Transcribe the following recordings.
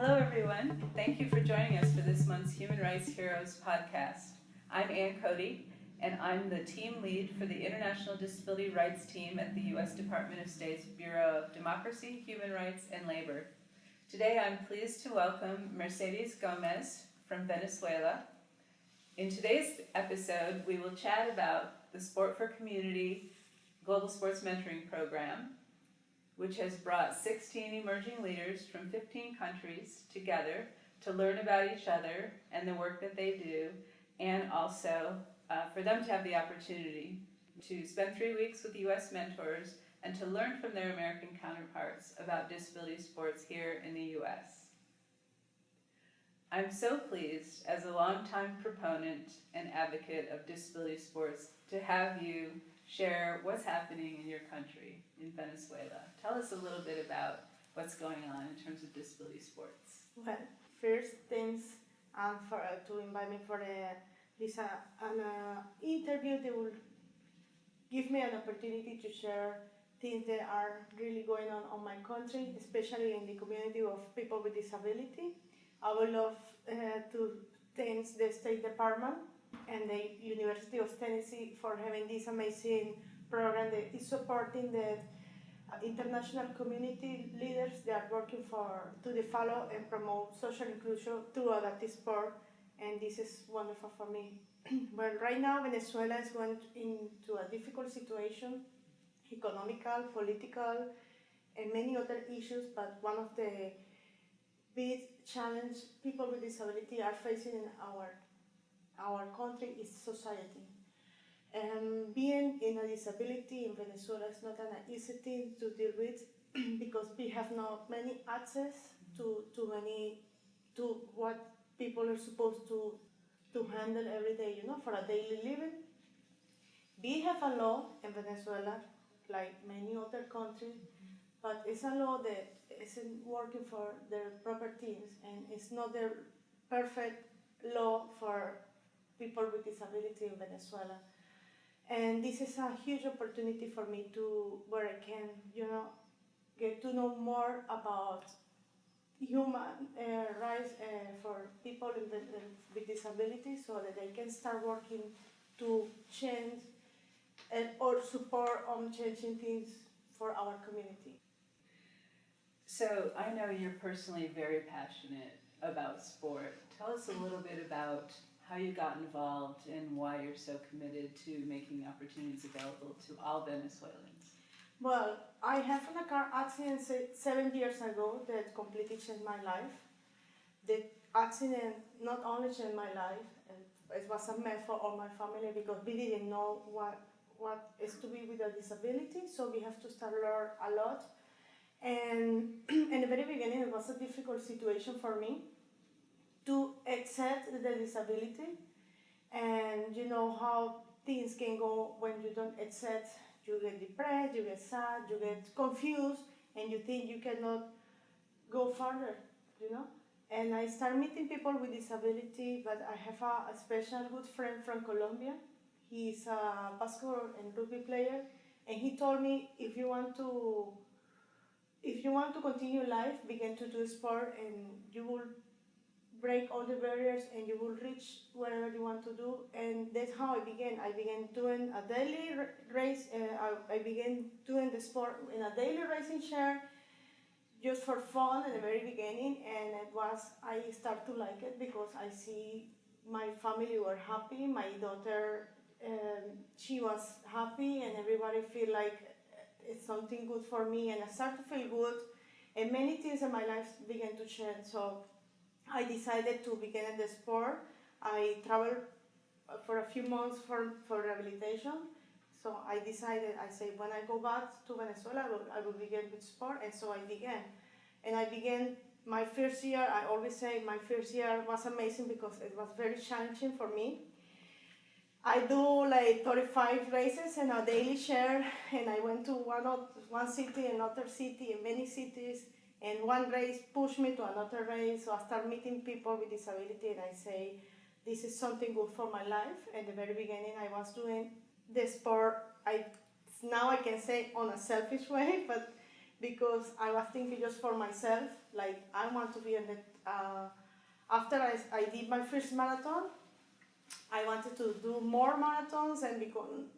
Hello, everyone. Thank you for joining us for this month's Human Rights Heroes podcast. I'm Cody, and I'm the team lead for the International Disability Rights Team at the U.S. Department of State's Bureau of Democracy, Human Rights, and Labor. Today, I'm pleased to welcome Mercedes Gomez from Venezuela. In today's episode, we will chat about the Sport for Community Global Sports Mentoring Program, which has brought 16 emerging leaders from 15 countries together to learn about each other and the work that they do, and also for them to have the opportunity to spend 3 weeks with U.S. mentors and to learn from their American counterparts about disability sports here in the U.S. I'm so pleased, as a longtime proponent and advocate of disability sports, to have you share what's happening in your country, in Venezuela. Tell us a little bit about what's going on in terms of disability sports. Well, first, thanks to invite me for this interview. They will give me an opportunity to share things that are really going on my country, especially in the community of people with disability. I would love to thank the State Department and the University of Tennessee for having this amazing program that is supporting the international community leaders that are working to develop and promote social inclusion through adaptive sport, and this is wonderful for me. Well, right now Venezuela is going into a difficult situation, economical, political, and many other issues, but one of the big challenges people with disability are facing in our country is society. And being in a disability in Venezuela is not an easy thing to deal with because we have not many access to what people are supposed to handle every day, for a daily living. We have a law in Venezuela, like many other countries, but it's a law that isn't working for their proper teams, and it's not the perfect law for people with disability in Venezuela. And this is a huge opportunity for me where I can, get to know more about human rights for people with disabilities, so that they can start working to change or support on changing things for our community. So I know you're personally very passionate about sport. Tell us a little bit about how you got involved and why you're so committed to making opportunities available to all Venezuelans. Well, I had a car accident 7 years ago that completely changed my life. The accident not only changed my life, it was a mess for all my family because we didn't know what is to be with a disability, so we have to start learn a lot. And in the very beginning, it was a difficult situation for me to accept the disability, and you know how things can go when you don't accept. You get depressed, you get sad, you get confused, and you think you cannot go further, And I start meeting people with disability, but I have a special good friend from Colombia. He's a basketball and rugby player, and he told me if you want to continue life, begin to do sport, and you will break all the barriers and you will reach whatever you want to do. And that's how I began. I began doing a daily race. I began doing the sport in a daily racing chair just for fun at the very beginning, and I start to like it because I see my family were happy, my daughter, she was happy, and everybody feel like it's something good for me, and I start to feel good, and many things in my life began to change. So I decided to begin in the sport. I traveled for a few months for rehabilitation. So I said, when I go back to Venezuela, I will begin with sport. And so I began. And I began my first year. I always say my first year was amazing because it was very challenging for me. I do like 35 races in a daily share, and I went to one city, another city, and many cities. And one race pushed me to another race, so I start meeting people with disability, and I say, this is something good for my life. At the very beginning, I was doing the sport, now I can say on a selfish way, but because I was thinking just for myself, like I want to be after I did my first marathon, I wanted to do more marathons and become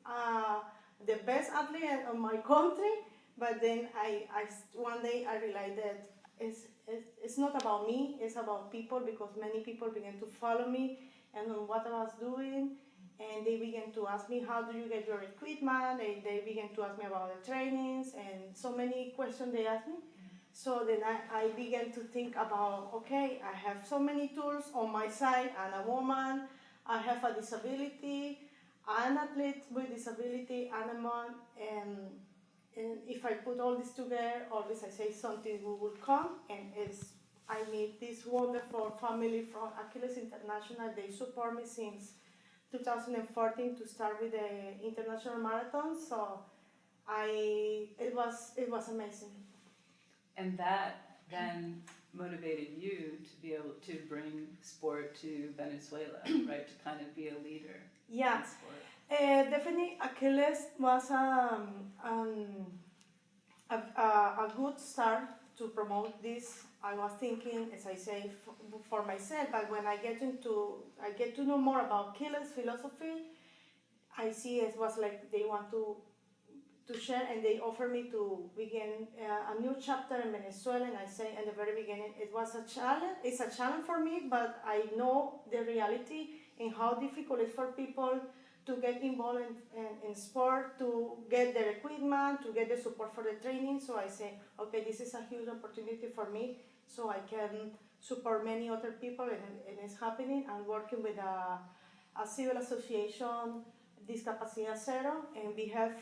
the best athlete of my country. But then one day I realized that it's not about me, it's about people, because many people began to follow me and on what I was doing. And they began to ask me, how do you get your equipment? And they began to ask me about the trainings and so many questions they asked me. So then I began to think about, okay, I have so many tools on my side. I'm a woman, I have a disability, I'm an athlete with disability, I'm a mom, and if I put all this together, always I say something will come, and I meet this wonderful family from Achilles International. They support me since 2014 to start with the international marathon. So it was amazing. And that then motivated you to be able to bring sport to Venezuela, right? To kind of be a leader Yeah. in sport. Definitely, Achilles was a good start to promote this. I was thinking, as I say, for myself, but when I get to know more about Achilles' philosophy, I see it was like they want to share, and they offer me to begin a new chapter in Venezuela. And I say in the very beginning, it was a challenge. It's a challenge for me, but I know the reality and how difficult it is for people to get involved in sport, to get their equipment, to get the support for the training. So I say, okay, this is a huge opportunity for me, so I can support many other people, and it's happening. I'm working with a civil association, Discapacidad Zero, and we have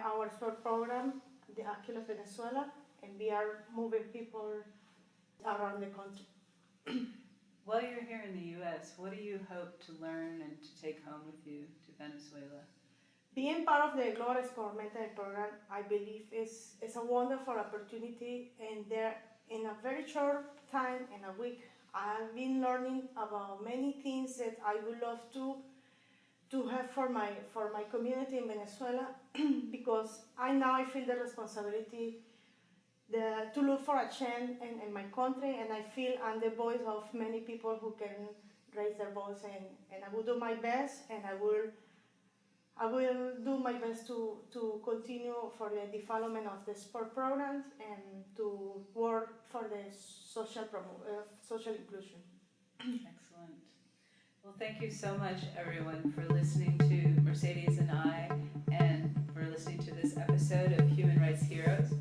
our sport program, the Achilles Venezuela, and we are moving people around the country. While you're here in the U.S., what do you hope to learn and to take home with you to Venezuela? Being part of the Global Sport Mentoring Program, I believe is a wonderful opportunity, and there, in a very short time, in a week, I've been learning about many things that I would love to have for my community in Venezuela, because I feel the responsibility to look for a change in my country, and I feel I'm the voice of many people who can raise their voice, and I will do my best, and I will do my best to continue for the development of the sport programs and to work for the social inclusion. Excellent. Well, thank you so much, everyone, for listening to Mercedes and I, and for listening to this episode of Human Rights Heroes.